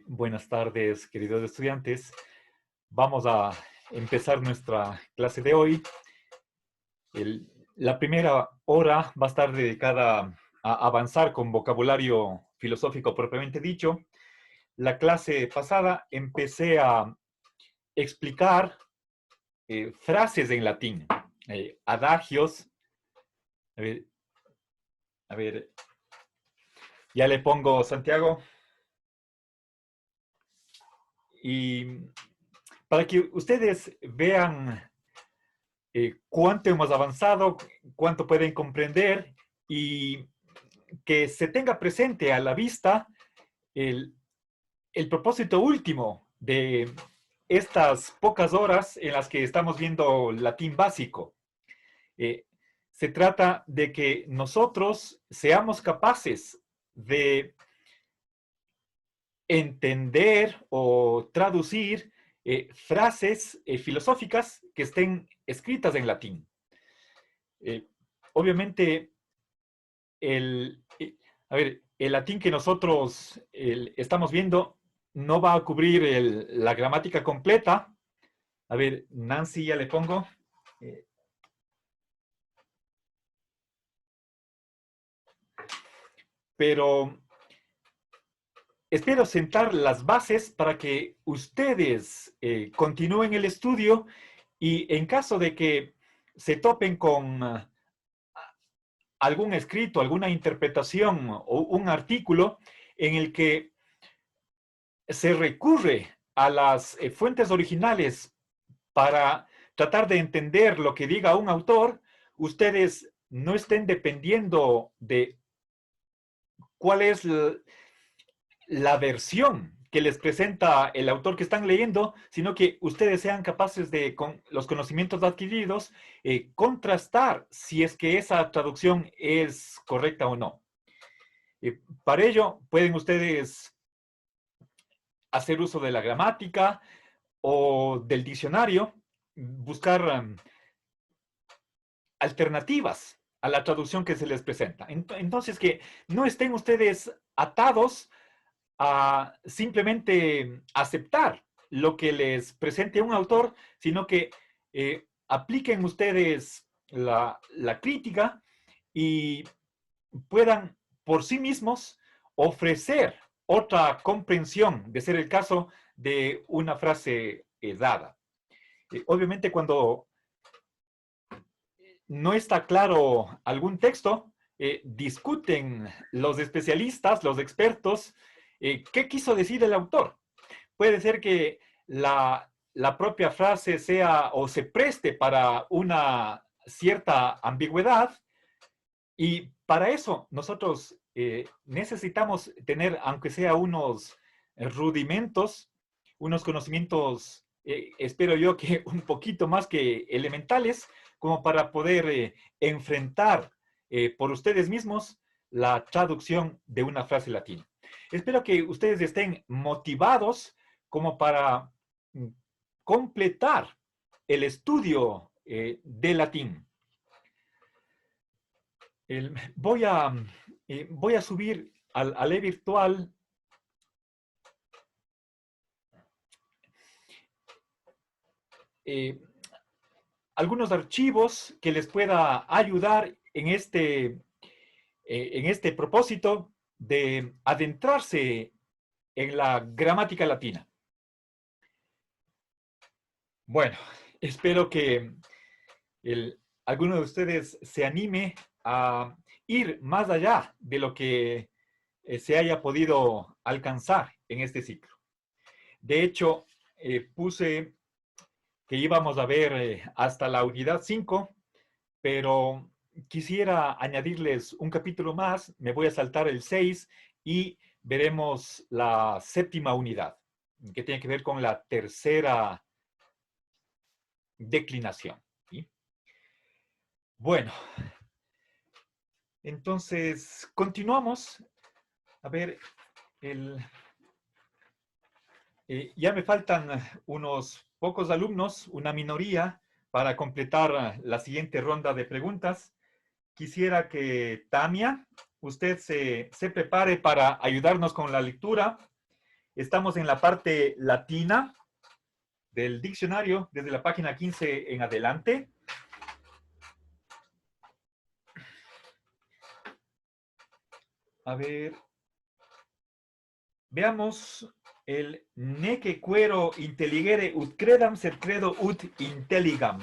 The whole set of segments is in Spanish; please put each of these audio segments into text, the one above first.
Buenas tardes, queridos estudiantes. Vamos a empezar nuestra clase de hoy. La primera hora va a estar dedicada a avanzar con vocabulario filosófico propiamente dicho. La clase pasada empecé a explicar frases en latín, adagios. A ver, a ver, ya le pongo Santiago. Y para que ustedes vean cuánto hemos avanzado, cuánto pueden comprender y que se tenga presente a la vista el, el propósito último de estas pocas horas en las que estamos viendo latín básico. Se trata de que nosotros seamos capaces de entender o traducir frases filosóficas que estén escritas en latín. Obviamente, el, el latín que nosotros estamos viendo no va a cubrir la gramática completa. A ver, Nancy, ya le pongo. Pero espero sentar las bases para que ustedes continúen el estudio y en caso de que se topen con algún escrito, alguna interpretación o un artículo en el que se recurre a las fuentes originales para tratar de entender lo que diga un autor, ustedes no estén dependiendo de cuál es la versión que les presenta el autor que están leyendo, sino que ustedes sean capaces de, con los conocimientos adquiridos, contrastar si es que esa traducción es correcta o no. Para ello, pueden ustedes hacer uso de la gramática o del diccionario, buscar alternativas a la traducción que se les presenta. Entonces, que no estén ustedes atados a simplemente aceptar lo que les presente un autor, sino que apliquen ustedes la crítica y puedan por sí mismos ofrecer otra comprensión, de ser el caso, de una frase dada. Obviamente, cuando no está claro algún texto, discuten los especialistas, los expertos, qué quiso decir el autor. Puede ser que la propia frase sea o se preste para una cierta ambigüedad y para eso nosotros necesitamos tener, aunque sea unos rudimentos, unos conocimientos, espero yo que un poquito más que elementales, como para poder enfrentar por ustedes mismos la traducción de una frase latina. Espero que ustedes estén motivados como para completar el estudio de latín. Voy a subir al e-virtual algunos archivos que les pueda ayudar en este propósito de adentrarse en la gramática latina. Bueno, espero que alguno de ustedes se anime a ir más allá de lo que se haya podido alcanzar en este ciclo. De hecho, puse que íbamos a ver hasta la unidad 5, pero quisiera añadirles un capítulo más, me voy a saltar el 6 y veremos la 7ª unidad, que tiene que ver con la tercera declinación. ¿Sí? Bueno, entonces continuamos. A ver, ya me faltan unos pocos alumnos, una minoría, para completar la siguiente ronda de preguntas. Quisiera que Tania, usted se prepare para ayudarnos con la lectura Estamos en la parte latina del diccionario, desde la página 15 en adelante. A ver, veamos el neque cuero intelligere ut credam sed credo ut intelligam.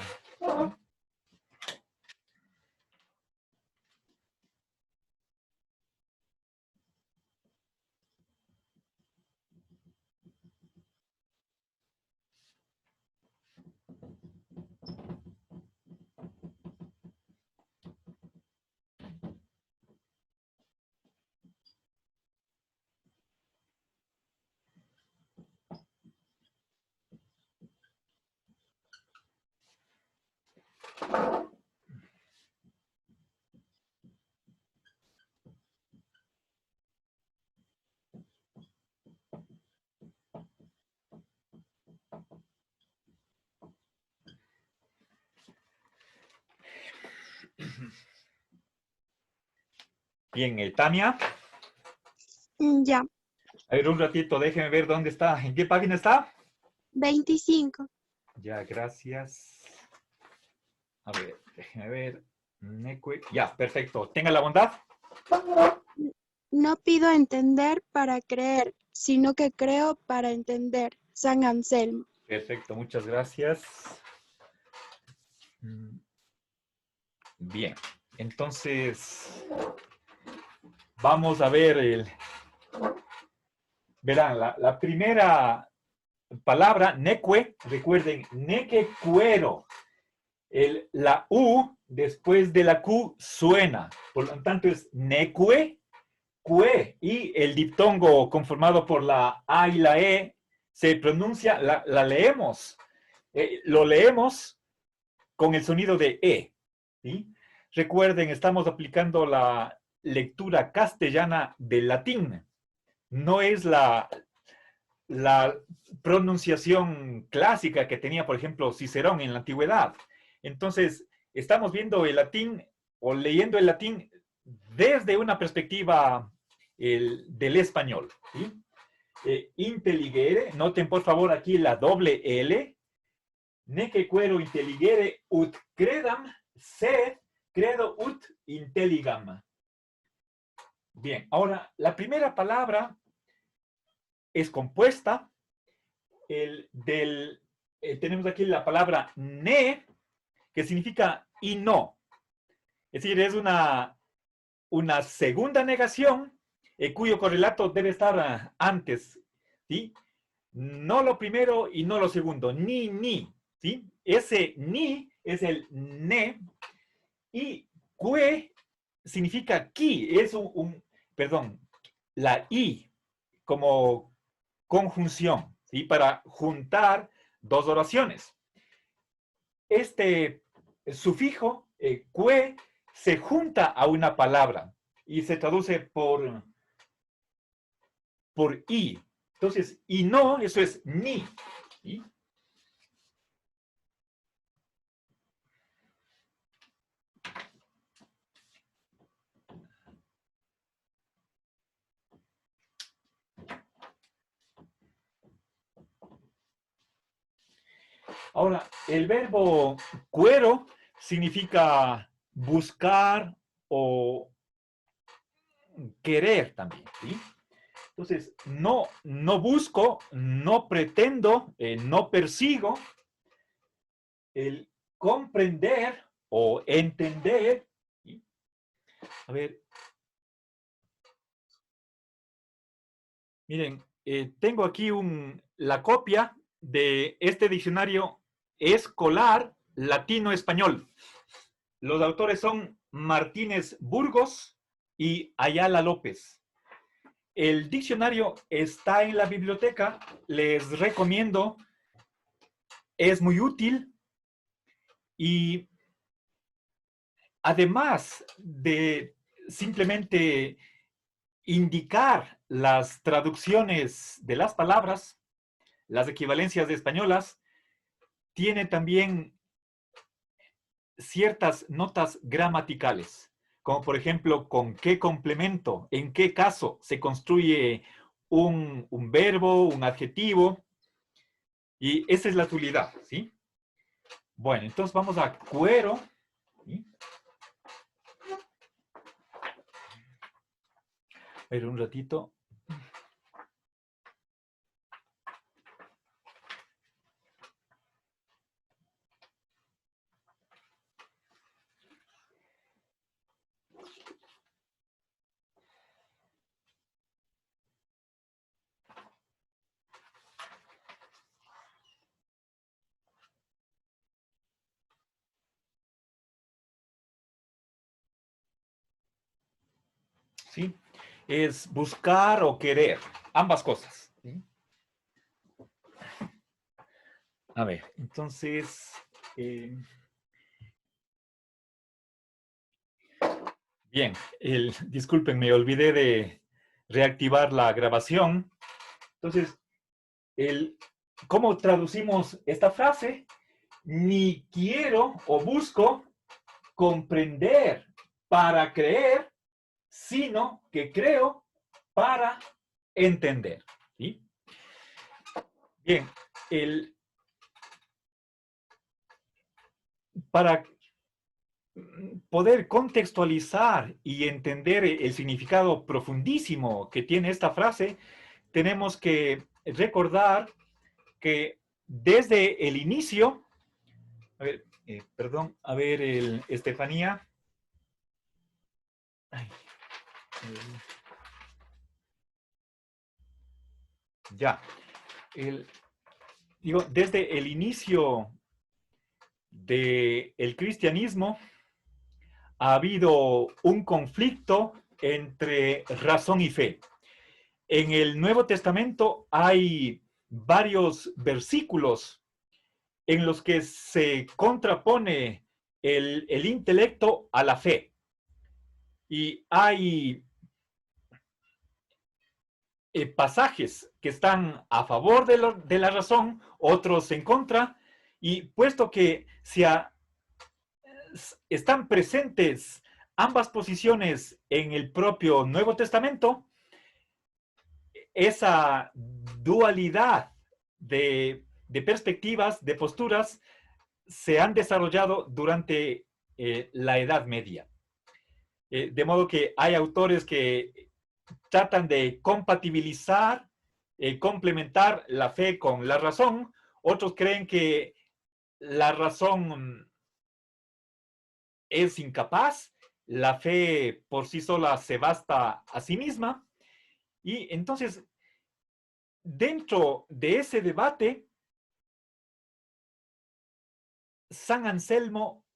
Bien, Tania. Ya, A ver, un ratito, déjeme ver dónde está. ¿En qué página está? 25. Ya, gracias. A ver, déjeme ver. Ya, perfecto. Tenga la bondad. No pido entender para creer, sino que creo para entender. San Anselmo. Perfecto, muchas gracias. Bien, entonces vamos a ver verán, la primera palabra, neque, recuerden, neque cuero. La U después de la Q suena, por lo tanto es neque, cue, y el diptongo conformado por la A y la E se pronuncia, la leemos, lo leemos con el sonido de E. ¿Sí? Recuerden, estamos aplicando la lectura castellana del latín. No es la pronunciación clásica que tenía, por ejemplo, Cicerón en la antigüedad. Entonces, estamos viendo el latín o leyendo el latín desde una perspectiva del español. ¿Sí? Intelligere, noten por favor aquí la doble L, neque quero intelligere ut credam sed credo ut intelligam. Bien, ahora la primera palabra es compuesta tenemos aquí la palabra ne, que significa y no. Es decir, es una segunda negación cuyo correlato debe estar antes, ¿sí? No lo primero y no lo segundo, ni, ¿sí? Ese ni es el ne y que significa ki, es perdón, la i como conjunción, ¿sí? Para juntar dos oraciones. Este sufijo, que, se junta a una palabra y se traduce por i. Entonces, y no, eso es ni. ¿Sí? Ahora, el verbo cuero significa buscar o querer también, ¿sí? Entonces, no busco, no pretendo, no persigo el comprender o entender. ¿Sí? A ver, miren, tengo aquí la copia de este diccionario escolar latino-español. Los autores son Martínez Burgos y Ayala López. El diccionario está en la biblioteca, les recomiendo, es muy útil y además de simplemente indicar las traducciones de las palabras, las equivalencias de españolas, tiene también ciertas notas gramaticales, como por ejemplo, con qué complemento, en qué caso se construye un verbo, un adjetivo, y esa es la utilidad, ¿sí? Bueno, entonces vamos a cuero. ¿Sí? A ver, un ratito. ¿Sí? Es buscar o querer, ambas cosas. ¿Sí? A ver, entonces, bien, disculpen, me olvidé de reactivar la grabación. Entonces, ¿cómo traducimos esta frase? Ni quiero o busco comprender para creer, sino que creo para entender. ¿Sí? Bien, para poder contextualizar y entender el significado profundísimo que tiene esta frase, tenemos que recordar que desde el inicio, a ver, perdón, a ver, Estefanía. Ay, ya. Digo, desde el inicio del cristianismo ha habido un conflicto entre razón y fe. En el Nuevo Testamento hay varios versículos en los que se contrapone el intelecto a la fe. Y hay pasajes que están a favor de la razón, otros en contra, y puesto que están presentes ambas posiciones en el propio Nuevo Testamento, esa dualidad de perspectivas, de posturas, se han desarrollado durante la Edad Media. De modo que hay autores que tratan de compatibilizar, complementar la fe con la razón. Otros creen que la razón es incapaz, la fe por sí sola se basta a sí misma. Y entonces, dentro de ese debate, San Anselmo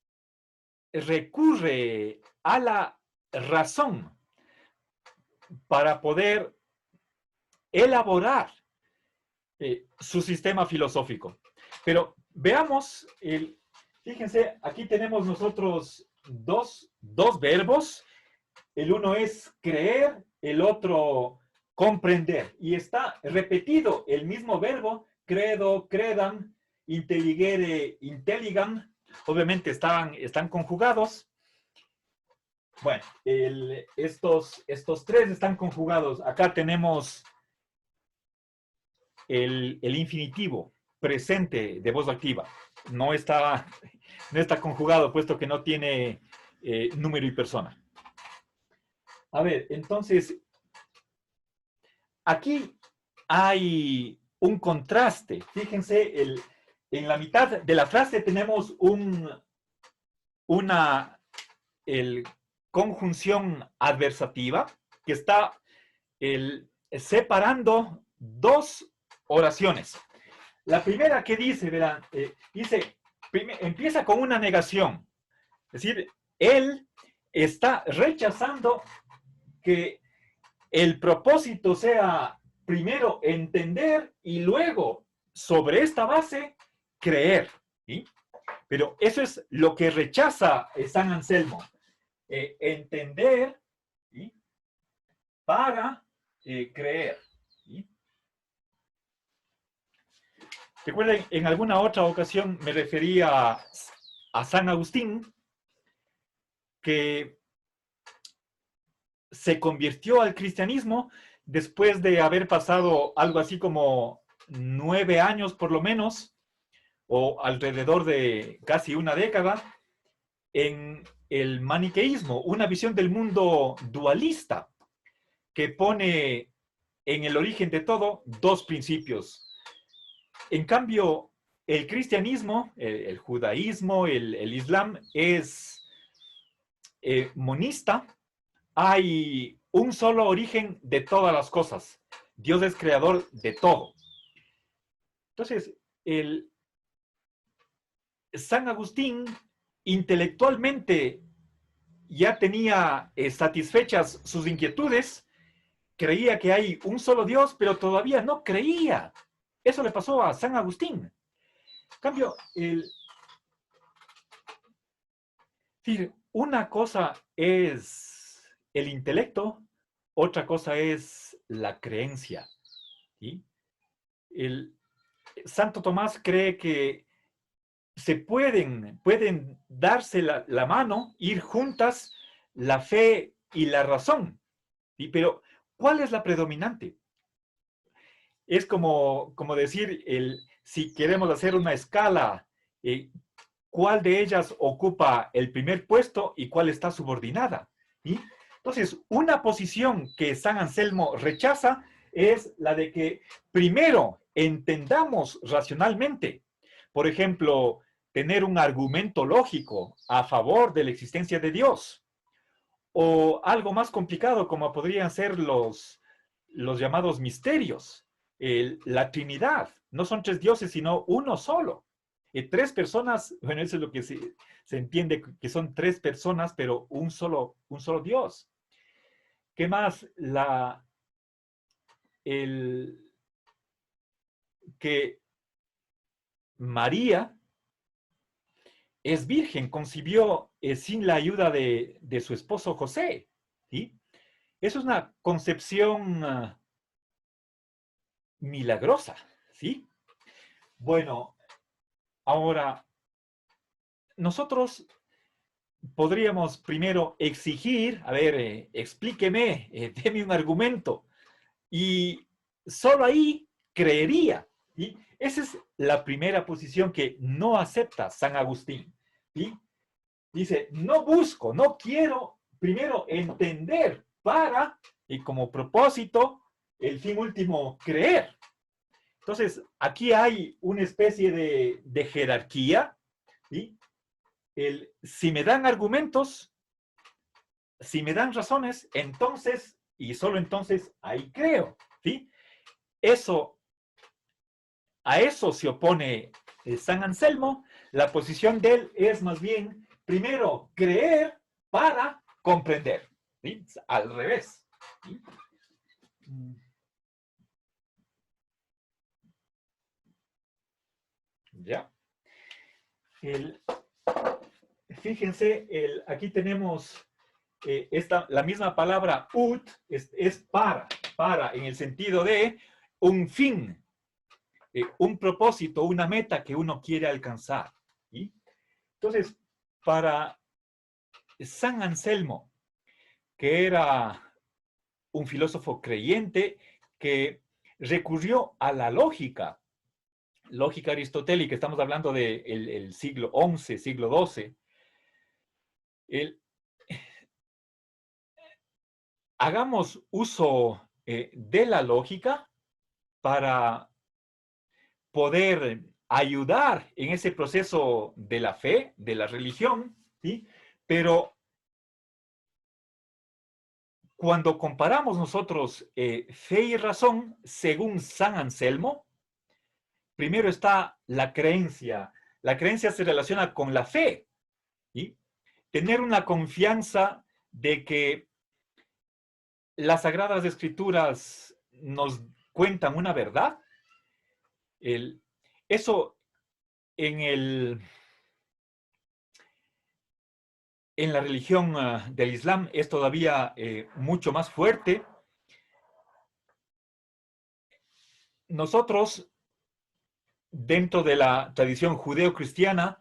recurre a la razón para poder elaborar su sistema filosófico. Pero veamos, fíjense, aquí tenemos nosotros dos verbos. El uno es creer, el otro comprender. Y está repetido el mismo verbo, credo, credam, intelligere, intelligam. Obviamente están conjugados. Bueno, estos tres están conjugados. Acá tenemos el infinitivo presente de voz activa. No está conjugado, puesto que no tiene número y persona. A ver, entonces, aquí hay un contraste. Fíjense, en la mitad de la frase tenemos una conjunción adversativa que está separando dos oraciones. La primera que dice, verán, empieza con una negación. Es decir, él está rechazando que el propósito sea primero entender y luego, sobre esta base, creer. ¿Sí? Pero eso es lo que rechaza San Anselmo. Entender, ¿sí?, para creer. ¿Sí? Recuerden, en alguna otra ocasión me refería a San Agustín, que se convirtió al cristianismo después de haber pasado algo así como 9 años por lo menos, o alrededor de casi una década, en el maniqueísmo, una visión del mundo dualista que pone en el origen de todo dos principios. En cambio, el cristianismo, el judaísmo, el islam es monista. Hay un solo origen de todas las cosas. Dios es creador de todo. Entonces, el San Agustín intelectualmente ya tenía satisfechas sus inquietudes, creía que hay un solo Dios, pero todavía no creía. Eso le pasó a San Agustín. En cambio, una cosa es el intelecto, otra cosa es la creencia. ¿Sí? El Santo Tomás cree que se pueden darse la mano, ir juntas la fe y la razón. ¿Sí? Pero, ¿cuál es la predominante? Es como decir, si queremos hacer una escala, ¿cuál de ellas ocupa el primer puesto y cuál está subordinada? ¿Sí? Entonces, una posición que San Anselmo rechaza es la de que primero entendamos racionalmente. Por ejemplo, tener un argumento lógico a favor de la existencia de Dios. O algo más complicado como podrían ser los llamados misterios. La Trinidad. No son tres dioses, sino uno solo. Tres personas, bueno, eso es lo que se entiende, que son tres personas, pero un solo Dios. ¿Qué más? Que María es virgen, concibió sin la ayuda de su esposo José. ¿Sí? Eso es una concepción milagrosa. ¿Sí? Bueno, ahora, nosotros podríamos primero exigir, a ver, explíqueme, deme un argumento, y solo ahí creería. ¿Sí? Esa es la primera posición que no acepta San Agustín. ¿Sí? Dice, no busco, no quiero primero entender para, y como propósito, el fin último, creer. Entonces, aquí hay una especie de jerarquía. ¿Sí? Si me dan argumentos, si me dan razones, entonces, y solo entonces, ahí creo. ¿Sí? A eso se opone San Anselmo. La posición de él es más bien, primero, creer para comprender. ¿Sí? Al revés. ¿Sí? ¿Ya? Fíjense, aquí tenemos la misma palabra ut, es para, en el sentido de un fin, un propósito, una meta que uno quiere alcanzar. ¿Sí? Entonces, para San Anselmo, que era un filósofo creyente que recurrió a la lógica aristotélica, estamos hablando del siglo XI, siglo XII, hagamos uso de la lógica para poder ayudar en ese proceso de la fe, de la religión, ¿sí? Pero cuando comparamos nosotros fe y razón, según San Anselmo, primero está la creencia. La creencia se relaciona con la fe, ¿sí? Tener una confianza de que las Sagradas Escrituras nos cuentan una verdad. Eso en la religión del Islam es todavía mucho más fuerte. Nosotros, dentro de la tradición judeo-cristiana,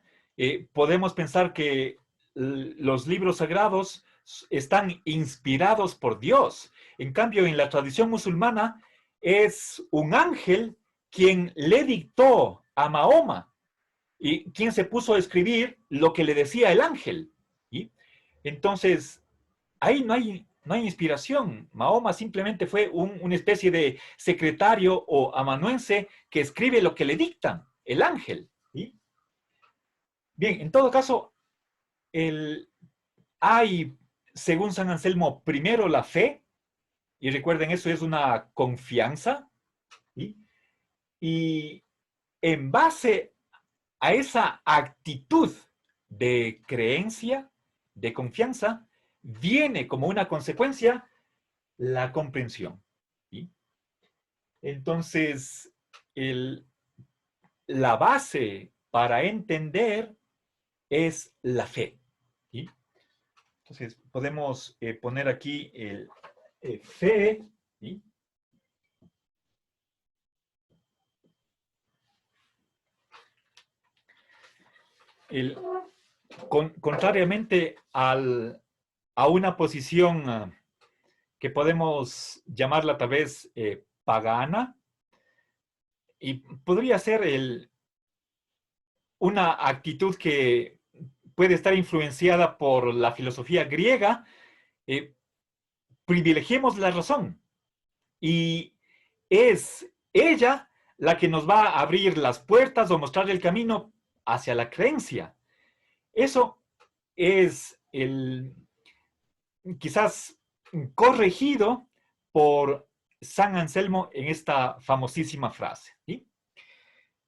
podemos pensar que los libros sagrados están inspirados por Dios. En cambio, en la tradición musulmana es un ángel quien le dictó a Mahoma y quien se puso a escribir lo que le decía el ángel. ¿Sí? Entonces, ahí no hay inspiración. Mahoma simplemente fue una especie de secretario o amanuense que escribe lo que le dictan el ángel. ¿Sí? Bien, en todo caso, hay, según San Anselmo, primero la fe, y recuerden, eso es una confianza, ¿sí? Y en base a esa actitud de creencia, de confianza, viene como una consecuencia la comprensión. ¿Sí? Entonces, la base para entender es la fe. ¿Sí? Entonces, podemos poner aquí el fe. ¿Sí? Contrariamente a una posición que podemos llamarla tal vez pagana, y podría ser una actitud que puede estar influenciada por la filosofía griega, privilegiemos la razón. Y es ella la que nos va a abrir las puertas o mostrar el camino hacia la creencia. Eso es quizás corregido por San Anselmo en esta famosísima frase. ¿Sí?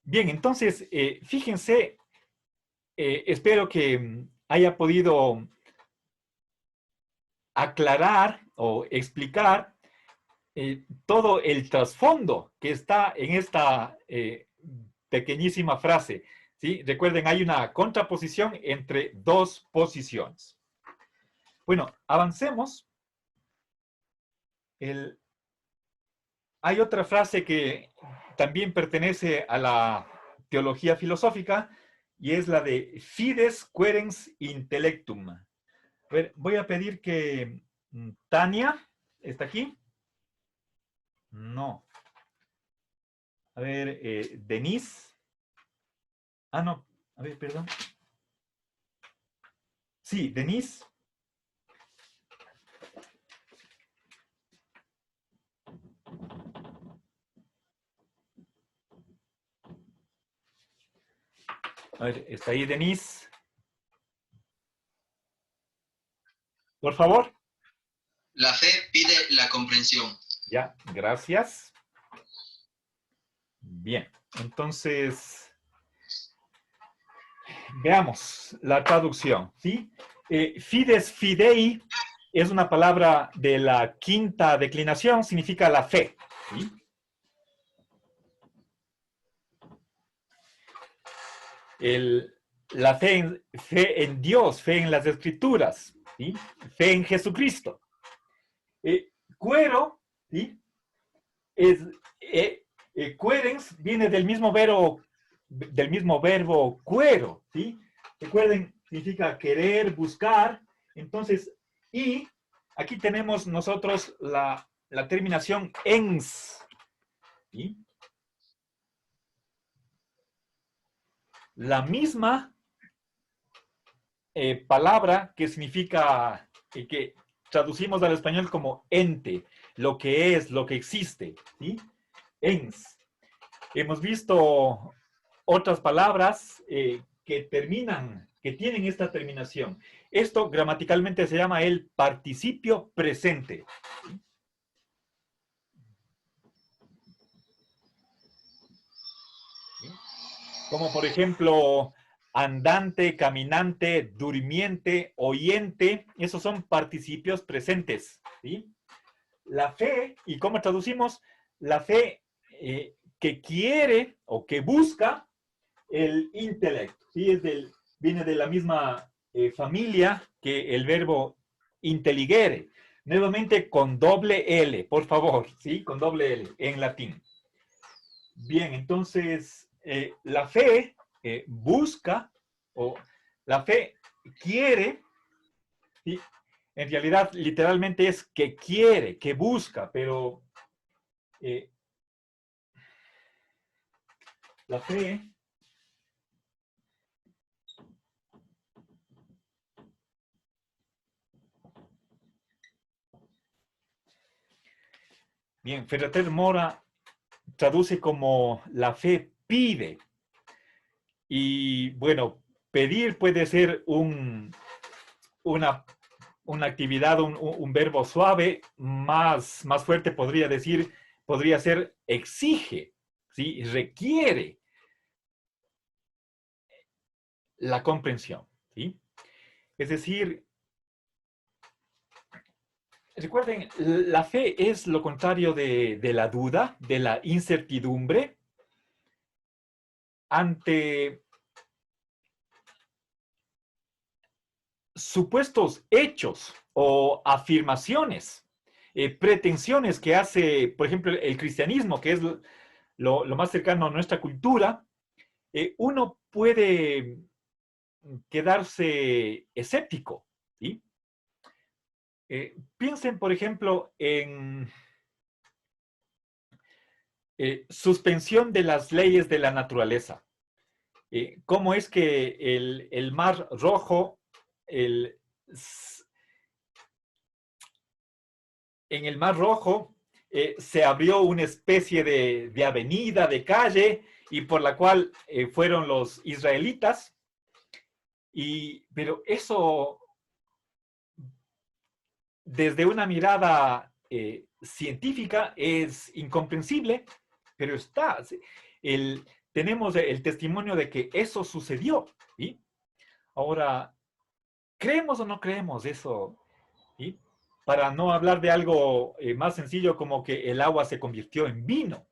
Bien, entonces, fíjense, espero que haya podido aclarar o explicar todo el trasfondo que está en esta pequeñísima frase. ¿Sí? Recuerden, hay una contraposición entre dos posiciones. Bueno, avancemos. Hay otra frase que también pertenece a la teología filosófica y es la de fides querens intellectum. A ver, voy a pedir que Tania, ¿está aquí? No. A ver, Denise. Ah, no. A ver, perdón. Sí, Denise. A ver, ¿está ahí Denise? Por favor. La fe pide la comprensión. Ya, gracias. Bien, entonces veamos la traducción, ¿sí? Fides fidei es una palabra de la quinta declinación, significa la fe, ¿sí? La fe en Dios, fe en las Escrituras, ¿sí? Fe en Jesucristo. Cuero, ¿sí? Querens viene del mismo verbo cuero, ¿sí? Recuerden, significa querer, buscar. Entonces, y aquí tenemos nosotros la terminación ens, ¿sí? La misma palabra que significa, que traducimos al español como ente, lo que es, lo que existe, ¿sí? Ens. Hemos visto otras palabras que tienen esta terminación. Esto gramaticalmente se llama el participio presente. Como por ejemplo, andante, caminante, durmiente, oyente, esos son participios presentes. ¿Sí? La fe, ¿y cómo traducimos? La fe que quiere o que busca el intelecto. ¿Sí? Viene de la misma familia que el verbo intelligere. Nuevamente con doble L, por favor, ¿sí? Con doble L en latín. Bien, entonces la fe busca o la fe quiere, ¿sí? En realidad, literalmente es que quiere, que busca, pero la fe bien, Ferrater Mora traduce como la fe pide. Y bueno, pedir puede ser una, una actividad, un verbo suave, más fuerte podría decir, podría ser exige, ¿sí? Requiere la comprensión, ¿sí? Es decir, recuerden, la fe es lo contrario de la duda, de la incertidumbre ante supuestos hechos o afirmaciones, pretensiones que hace, por ejemplo, el cristianismo, que es lo más cercano a nuestra cultura, uno puede quedarse escéptico, ¿sí? Piensen, por ejemplo, en suspensión de las leyes de la naturaleza. ¿Cómo es que el Mar Rojo, en el Mar Rojo se abrió una especie de avenida, de calle, y por la cual fueron los israelitas? Pero eso, desde una mirada científica, es incomprensible, pero está. Tenemos el testimonio de que eso sucedió, ¿sí? Ahora, ¿creemos o no creemos eso? ¿Sí? Para no hablar de algo más sencillo como que el agua se convirtió en vino.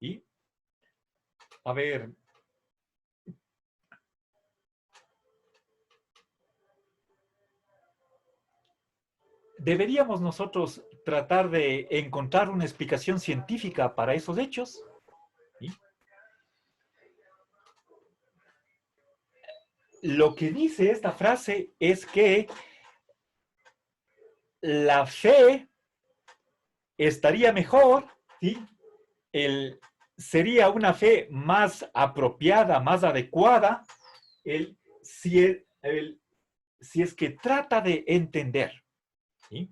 ¿Sí? A ver, ¿deberíamos nosotros tratar de encontrar una explicación científica para esos hechos? ¿Sí? Lo que dice esta frase es que la fe estaría mejor, ¿sí? Sería una fe más apropiada, más adecuada, si, si es que trata de entender, ¿sí?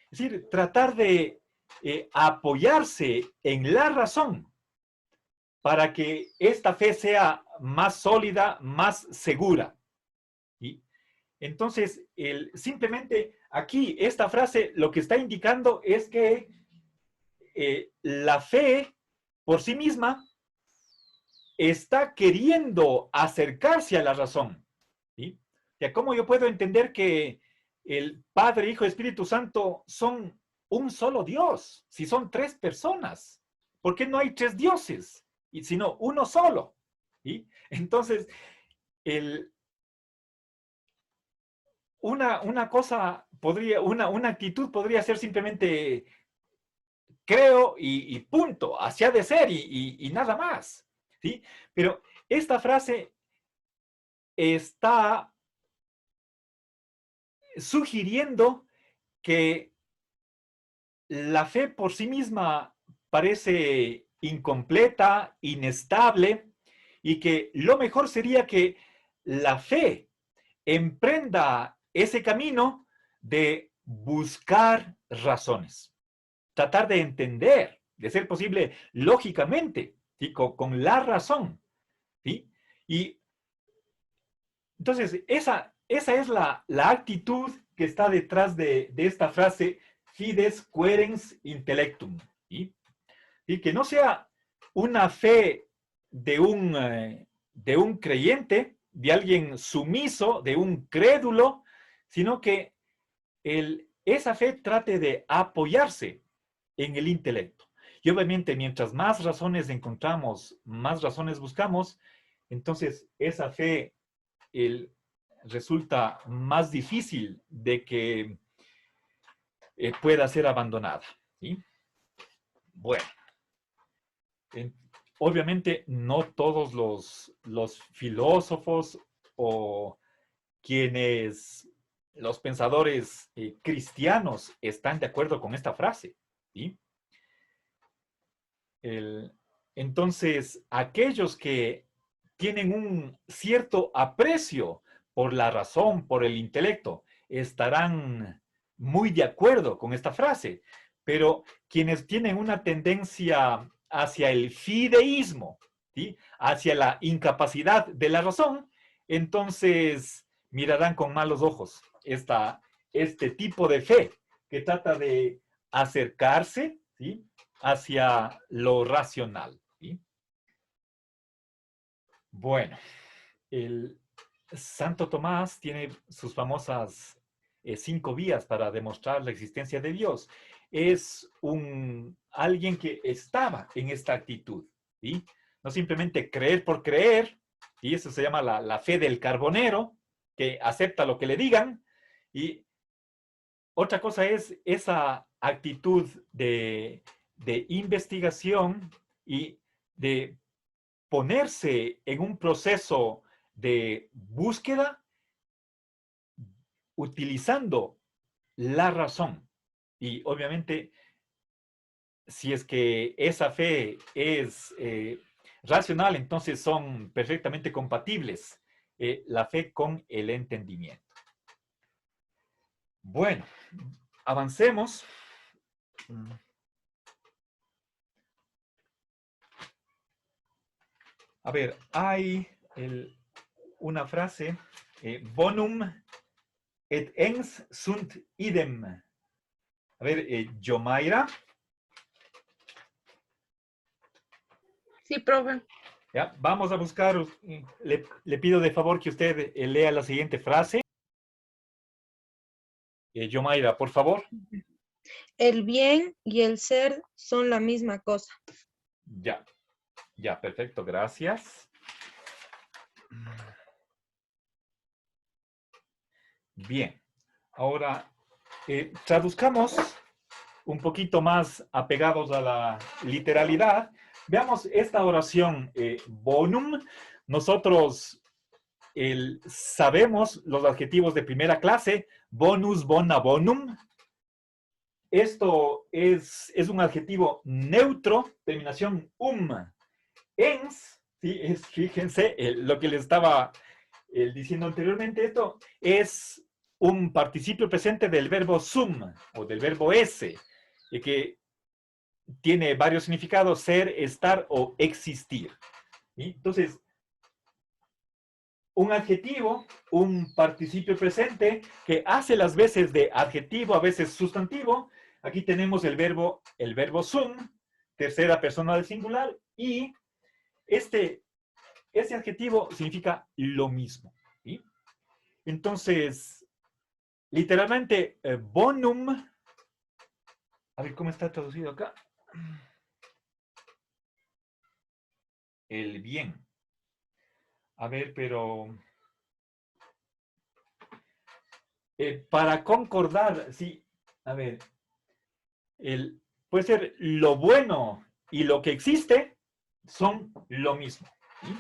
Es decir, tratar de apoyarse en la razón para que esta fe sea más sólida, más segura. ¿Sí? Entonces, simplemente aquí esta frase lo que está indicando es que la fe por sí misma está queriendo acercarse a la razón. ¿Sí? Ya, ¿cómo yo puedo entender que el Padre, Hijo y Espíritu Santo son un solo Dios? Si son tres personas, ¿por qué no hay tres dioses? Y sino uno solo. ¿Sí? Entonces, el, una cosa podría, una actitud podría ser simplemente creo y punto, así ha de ser y nada más. ¿Sí? Pero esta frase está sugiriendo que la fe por sí misma parece incompleta, inestable, y que lo mejor sería que la fe emprenda ese camino de buscar razones, tratar de entender, de ser posible lógicamente, ¿sí? Con la razón. ¿Sí? Y entonces, esa es la actitud que está detrás de esta frase, fides querens intellectum. ¿Sí? Y que no sea una fe de un creyente, de alguien sumiso, de un crédulo, sino que esa fe trate de apoyarse en el intelecto. Y obviamente, mientras más razones encontramos, más razones buscamos, entonces esa fe resulta más difícil de que pueda ser abandonada. ¿Sí? Bueno, en, obviamente no todos los filósofos o quienes los pensadores cristianos están de acuerdo con esta frase, ¿sí? Entonces, aquellos que tienen un cierto aprecio por la razón, por el intelecto, estarán muy de acuerdo con esta frase. Pero quienes tienen una tendencia hacia el fideísmo, ¿sí? Hacia la incapacidad de la razón, entonces mirarán con malos ojos este tipo de fe que trata de acercarse, ¿sí? Hacia lo racional, ¿sí? Bueno, el Santo Tomás tiene sus famosas 5 vías para demostrar la existencia de Dios. Es alguien que estaba en esta actitud, ¿sí? No simplemente creer por creer, y eso se llama la fe del carbonero, que acepta lo que le digan, y otra cosa es esa actitud de investigación y de ponerse en un proceso de búsqueda utilizando la razón. Y obviamente, si es que esa fe es racional, entonces son perfectamente compatibles la fe con el entendimiento. Bueno, avancemos. A ver, hay una frase, bonum et ens sunt idem. A ver, Yomaira. Sí, profe. ¿Ya? Vamos a buscar, le pido de favor que usted lea la siguiente frase. Yomaira, por favor. El bien y el ser son la misma cosa. Ya, perfecto, gracias. Bien, ahora traduzcamos un poquito más apegados a la literalidad. Veamos esta oración, bonum. Nosotros sabemos los adjetivos de primera clase, bonus, bona, bonum. Esto es un adjetivo neutro, terminación ens, ¿sí? Fíjense, lo que les estaba diciendo anteriormente, esto es un participio presente del verbo sum o del verbo ese, que tiene varios significados, ser, estar o existir. ¿Sí? Entonces, un adjetivo, un participio presente que hace las veces de adjetivo, a veces sustantivo. Aquí tenemos el verbo sum, tercera persona del singular, y ese adjetivo significa lo mismo. ¿Sí? Entonces, literalmente, bonum, a ver cómo está traducido acá. El bien. A ver, pero para concordar, sí, a ver, puede ser lo bueno y lo que existe son lo mismo. ¿Sí?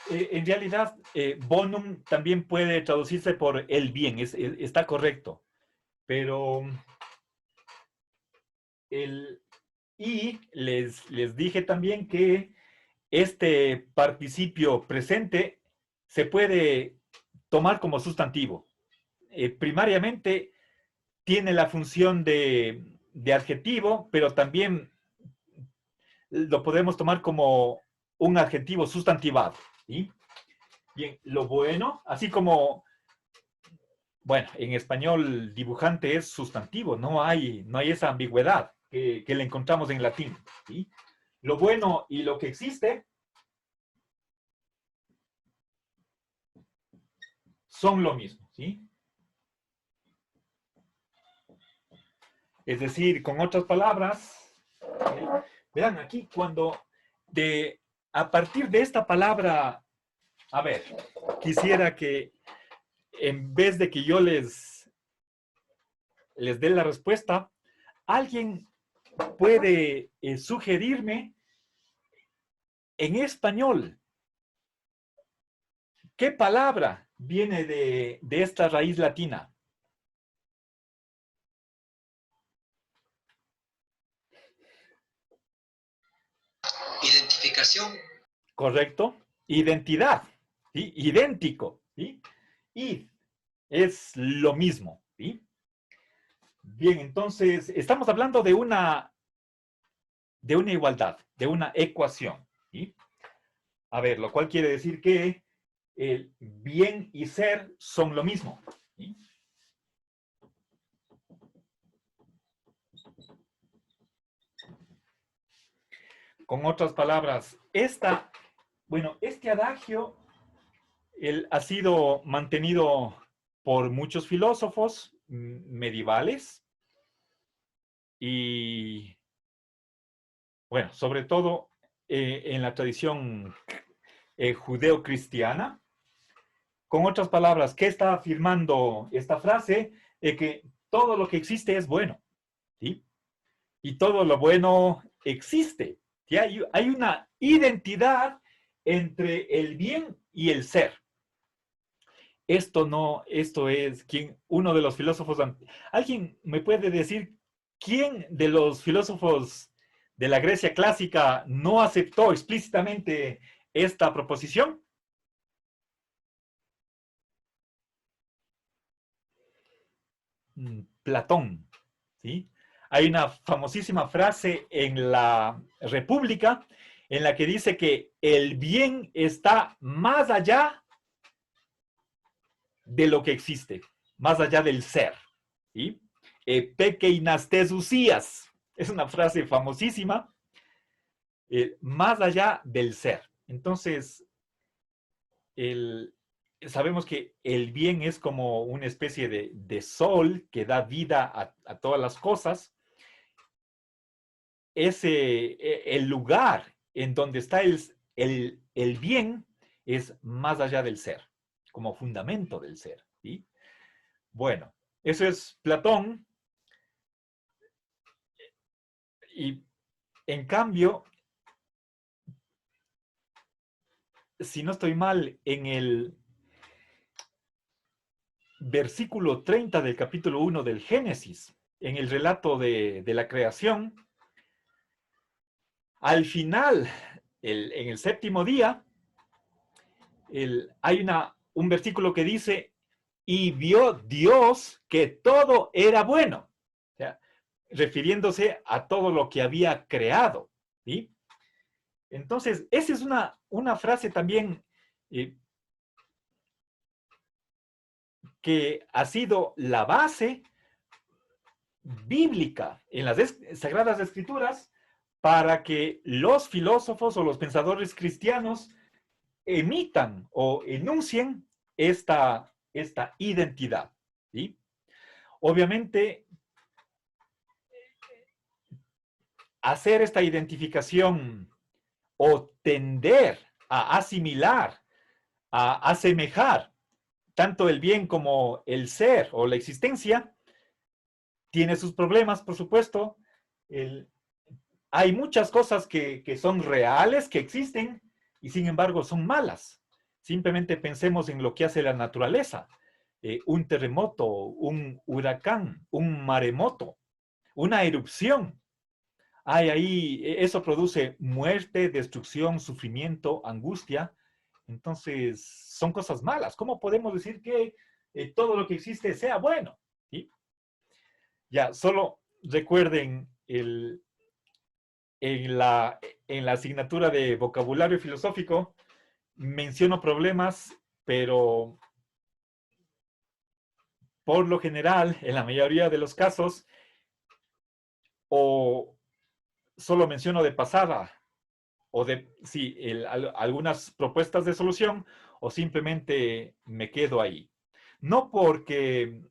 En realidad, bonum también puede traducirse por el bien, está correcto, pero y les dije también que este participio presente se puede tomar como sustantivo. Primariamente tiene la función de adjetivo, pero también lo podemos tomar como un adjetivo sustantivado. ¿Sí? Bien, lo bueno, así como, bueno, en español dibujante es sustantivo, no hay esa ambigüedad que le encontramos en latín. ¿Sí? Lo bueno y lo que existe son lo mismo. ¿Sí? Es decir, con otras palabras, vean aquí, a partir de esta palabra, a ver, quisiera que en vez de que yo les dé la respuesta, alguien puede sugerirme en español, ¿qué palabra viene de esta raíz latina? Identificación. ¿Correcto? Identidad, ¿sí? Idéntico, ¿sí? Y es lo mismo, ¿sí? Bien, entonces, estamos hablando de una igualdad, de una ecuación, ¿sí? A ver, lo cual quiere decir que el bien y ser son lo mismo, ¿sí? Con otras palabras, este adagio ha sido mantenido por muchos filósofos medievales y, bueno, sobre todo en la tradición judeo-cristiana. Con otras palabras, ¿qué está afirmando esta frase? Que todo lo que existe es bueno, ¿sí? Y todo lo bueno existe. ¿Sí? Hay una identidad entre el bien y el ser. Esto es uno de los filósofos, ¿alguien me puede decir quién de los filósofos de la Grecia clásica no aceptó explícitamente esta proposición? Platón, ¿sí? Hay una famosísima frase en la República en la que dice que el bien está más allá de lo que existe, más allá del ser, ¿sí? Pequeinastesúsías, es una frase famosísima, más allá del ser. Entonces, sabemos que el bien es como una especie de sol que da vida a todas las cosas. El lugar en donde está el bien es más allá del ser, como fundamento del ser, ¿sí? Bueno, eso es Platón. Y en cambio, si no estoy mal, en el versículo 30 del capítulo 1 del Génesis, en el relato de la creación, al final, en el séptimo día, hay un versículo que dice, y vio Dios que todo era bueno, o sea, refiriéndose a todo lo que había creado, ¿sí? Entonces, esa es una frase también que ha sido la base bíblica en las Sagradas Escrituras para que los filósofos o los pensadores cristianos emitan o enuncien esta identidad, ¿sí? Obviamente, hacer esta identificación o tender a asimilar, a asemejar tanto el bien como el ser o la existencia, tiene sus problemas, por supuesto. Hay muchas cosas que son reales, que existen, y sin embargo son malas. Simplemente pensemos en lo que hace la naturaleza. Un terremoto, un huracán, un maremoto, una erupción. Eso produce muerte, destrucción, sufrimiento, angustia. Entonces, son cosas malas. ¿Cómo podemos decir que todo lo que existe sea bueno? ¿Sí? Ya, solo recuerden en la asignatura de vocabulario filosófico, menciono problemas, pero por lo general, en la mayoría de los casos, o solo menciono de pasada, o algunas propuestas de solución, o simplemente me quedo ahí. No porque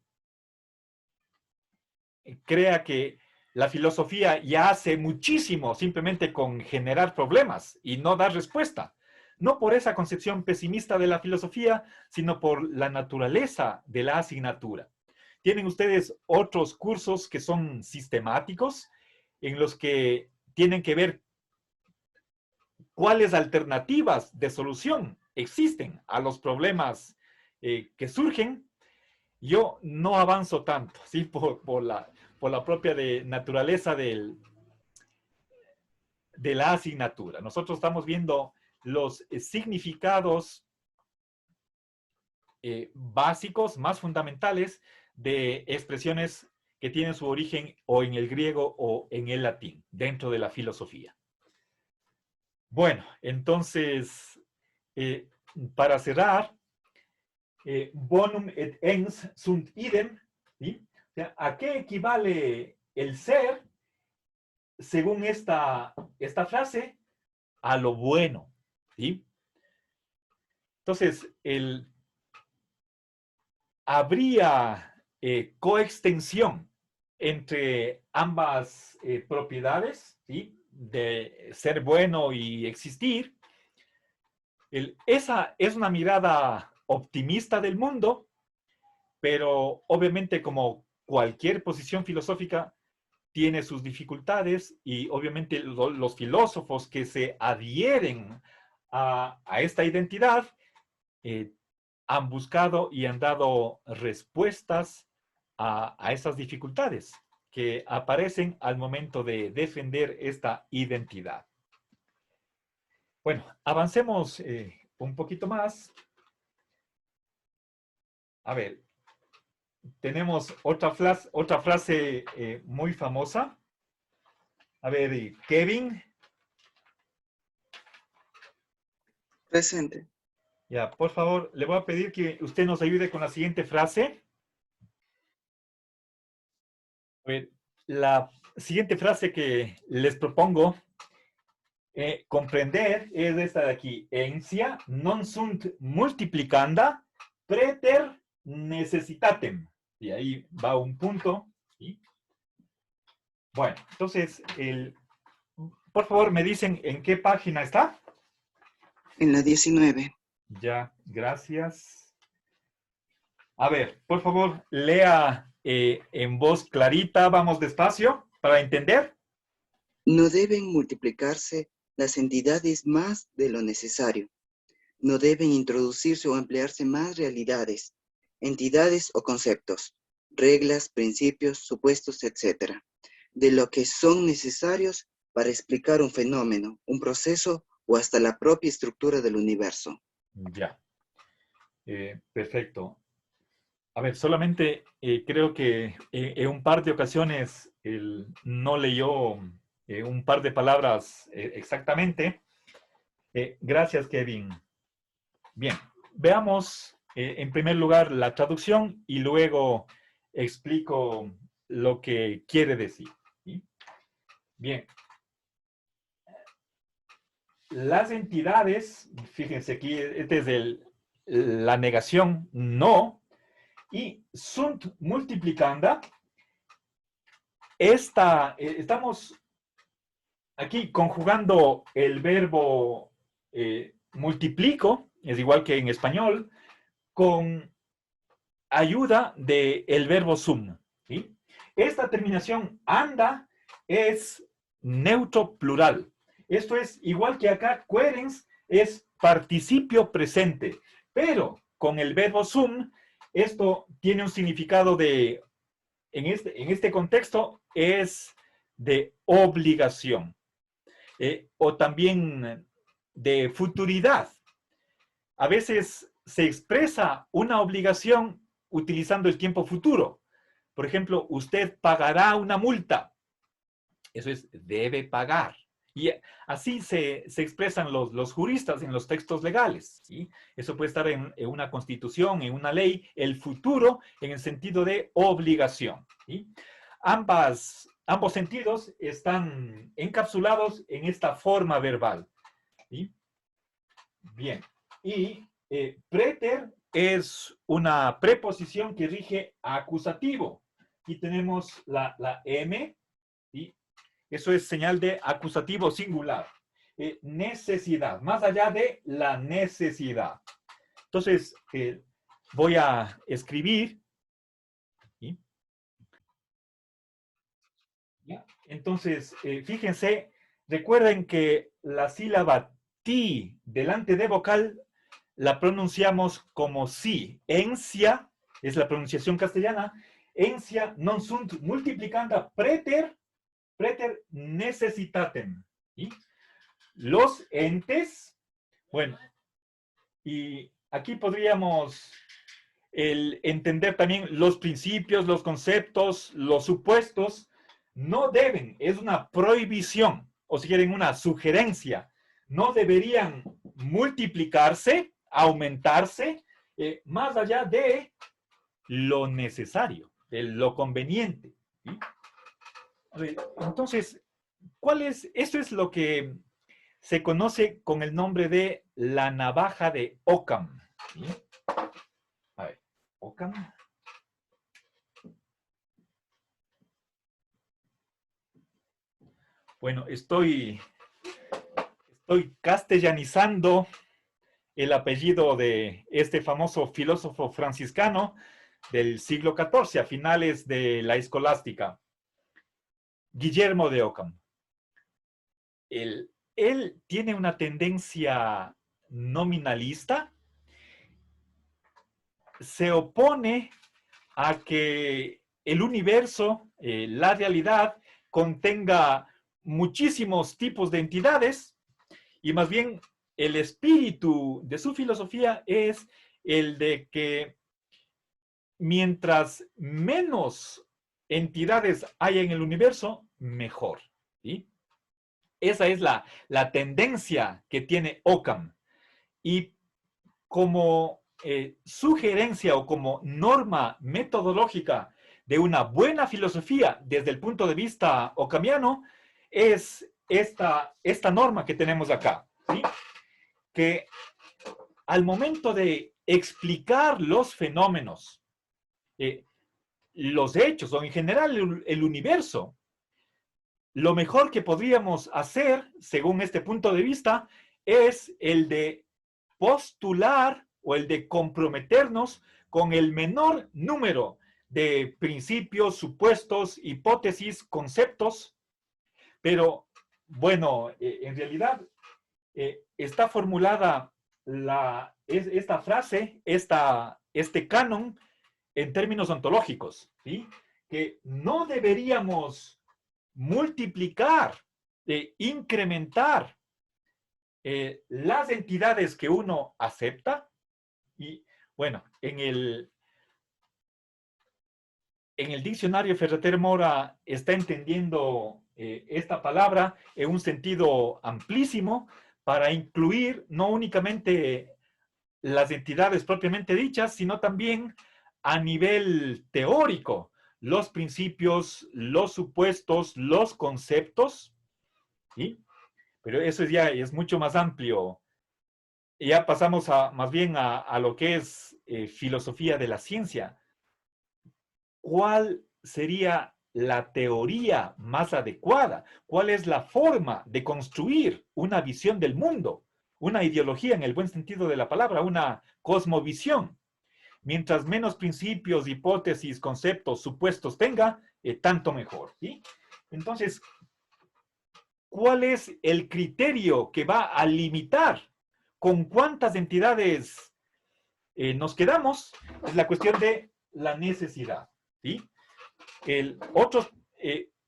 crea que la filosofía ya hace muchísimo simplemente con generar problemas y no dar respuesta. No por esa concepción pesimista de la filosofía, sino por la naturaleza de la asignatura. Tienen ustedes otros cursos que son sistemáticos, en los que tienen que ver cuáles alternativas de solución existen a los problemas que surgen, yo no avanzo tanto, ¿sí? Por la propia naturaleza de la asignatura. Nosotros estamos viendo los significados básicos, más fundamentales, de expresiones que tienen su origen o en el griego o en el latín, dentro de la filosofía. Bueno, entonces, para cerrar, bonum et ens sunt idem, ¿sí? O sea, ¿a qué equivale el ser, según esta frase? A lo bueno, ¿sí? Entonces, habría coextensión entre ambas propiedades, ¿sí? De ser bueno y existir. Esa es una mirada optimista del mundo, pero obviamente, como cualquier posición filosófica, tiene sus dificultades, y obviamente los filósofos que se adhieren a esta identidad han buscado y han dado respuestas a esas dificultades que aparecen al momento de defender esta identidad. Bueno, avancemos un poquito más. A ver, tenemos otra frase muy famosa. A ver, Kevin. Presente. Ya, por favor, le voy a pedir que usted nos ayude con la siguiente frase. A ver, la siguiente frase que les propongo comprender es esta de aquí. Ensia non sunt multiplicanda preter necessitatem. Y ahí va un punto. ¿Sí? Bueno, entonces, por favor, me dicen en qué página está. En la 19. Ya, gracias. A ver, por favor, lea en voz clarita, vamos despacio, para entender. No deben multiplicarse las entidades más de lo necesario. No deben introducirse o emplearse más realidades, entidades o conceptos, reglas, principios, supuestos, etc., de lo que son necesarios para explicar un fenómeno, un proceso o hasta la propia estructura del universo. Ya. Perfecto. A ver, solamente creo que en un par de ocasiones no leyó un par de palabras exactamente. Gracias, Kevin. Bien, veamos en primer lugar la traducción y luego explico lo que quiere decir. ¿Sí? Bien. Las entidades, fíjense aquí, este es la negación, no, y sunt multiplicanda. Estamos aquí conjugando el verbo multiplico, es igual que en español, con ayuda del verbo sum. ¿Sí? Esta terminación anda es neutro plural. Esto es igual que acá, querens es participio presente, pero con el verbo sum, esto tiene un significado en este contexto, es de obligación, o también de futuridad. A veces se expresa una obligación utilizando el tiempo futuro. Por ejemplo, usted pagará una multa. Eso es, debe pagar. Y así se expresan los juristas en los textos legales. ¿Sí? Eso puede estar en una constitución, en una ley, el futuro en el sentido de obligación. ¿Sí? Ambos sentidos están encapsulados en esta forma verbal. ¿Sí? Bien. Y preter es una preposición que rige acusativo. Aquí tenemos la M, ¿sí? Eso es señal de acusativo singular. Necesidad, más allá de la necesidad. Entonces, voy a escribir. ¿Sí? ¿Ya? Entonces, fíjense, recuerden que la sílaba ti delante de vocal la pronunciamos como si. Encia es la pronunciación castellana. Encia non sunt multiplicanda preter necessitatem. ¿Sí? Los entes, bueno, y aquí podríamos entender también los principios, los conceptos, los supuestos, no deben, es una prohibición, o si quieren una sugerencia, no deberían multiplicarse, aumentarse, más allá de lo necesario, de lo conveniente. ¿Sí? A ver, entonces, ¿cuál es? Esto es lo que se conoce con el nombre de la navaja de Occam. ¿Sí? A ver, Occam. Bueno, estoy castellanizando el apellido de este famoso filósofo franciscano del siglo XIV, a finales de la escolástica, Guillermo de Occam. Él tiene una tendencia nominalista, se opone a que el universo, la realidad, contenga muchísimos tipos de entidades, y más bien el espíritu de su filosofía es el de que mientras menos entidades haya en el universo, mejor. ¿Sí? Esa es la tendencia que tiene Occam. Y como sugerencia o como norma metodológica de una buena filosofía desde el punto de vista occamiano, es esta norma que tenemos acá, ¿sí? Que al momento de explicar los fenómenos, los hechos o en general el universo, lo mejor que podríamos hacer, según este punto de vista, es el de postular o el de comprometernos con el menor número de principios, supuestos, hipótesis, conceptos. Pero, bueno, en realidad está formulada esta frase, este canon, en términos ontológicos, ¿sí? Que no deberíamos multiplicar, incrementar las entidades que uno acepta. Y, bueno, en el diccionario Ferrater Mora está entendiendo esta palabra en un sentido amplísimo para incluir no únicamente las entidades propiamente dichas, sino también a nivel teórico, los principios, los supuestos, los conceptos, ¿sí? Pero eso ya es mucho más amplio. Ya pasamos más bien a lo que es filosofía de la ciencia. ¿Cuál sería la teoría más adecuada? ¿Cuál es la forma de construir una visión del mundo? Una ideología en el buen sentido de la palabra, una cosmovisión. Mientras menos principios, hipótesis, conceptos, supuestos tenga, tanto mejor. ¿Sí? Entonces, ¿cuál es el criterio que va a limitar con cuántas entidades nos quedamos? Es la cuestión de la necesidad. ¿Sí?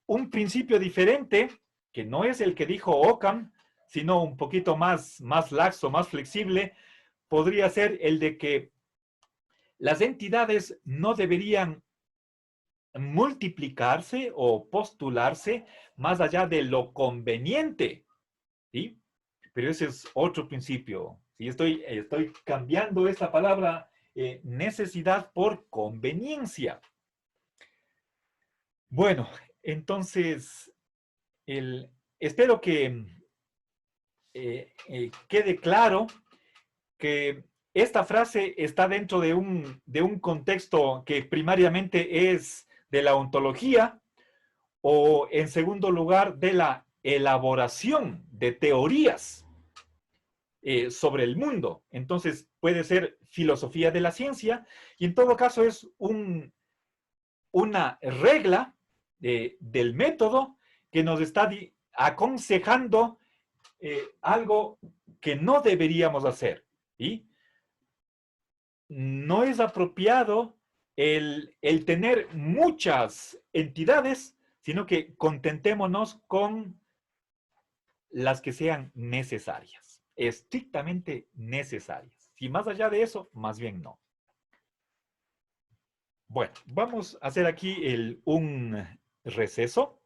Un principio diferente, que no es el que dijo Occam, sino un poquito más laxo, más flexible, podría ser el de que las entidades no deberían multiplicarse o postularse más allá de lo conveniente, ¿sí? Pero ese es otro principio. ¿Sí? Estoy cambiando esta palabra necesidad por conveniencia. Bueno, entonces, espero que quede claro que esta frase está dentro de un contexto que primariamente es de la ontología, o en segundo lugar de la elaboración de teorías sobre el mundo. Entonces puede ser filosofía de la ciencia, y en todo caso es una regla del método que nos está aconsejando algo que no deberíamos hacer. ¿Sí? No es apropiado el tener muchas entidades, sino que contentémonos con las que sean necesarias, estrictamente necesarias. Si más allá de eso, más bien no. Bueno, vamos a hacer aquí un receso.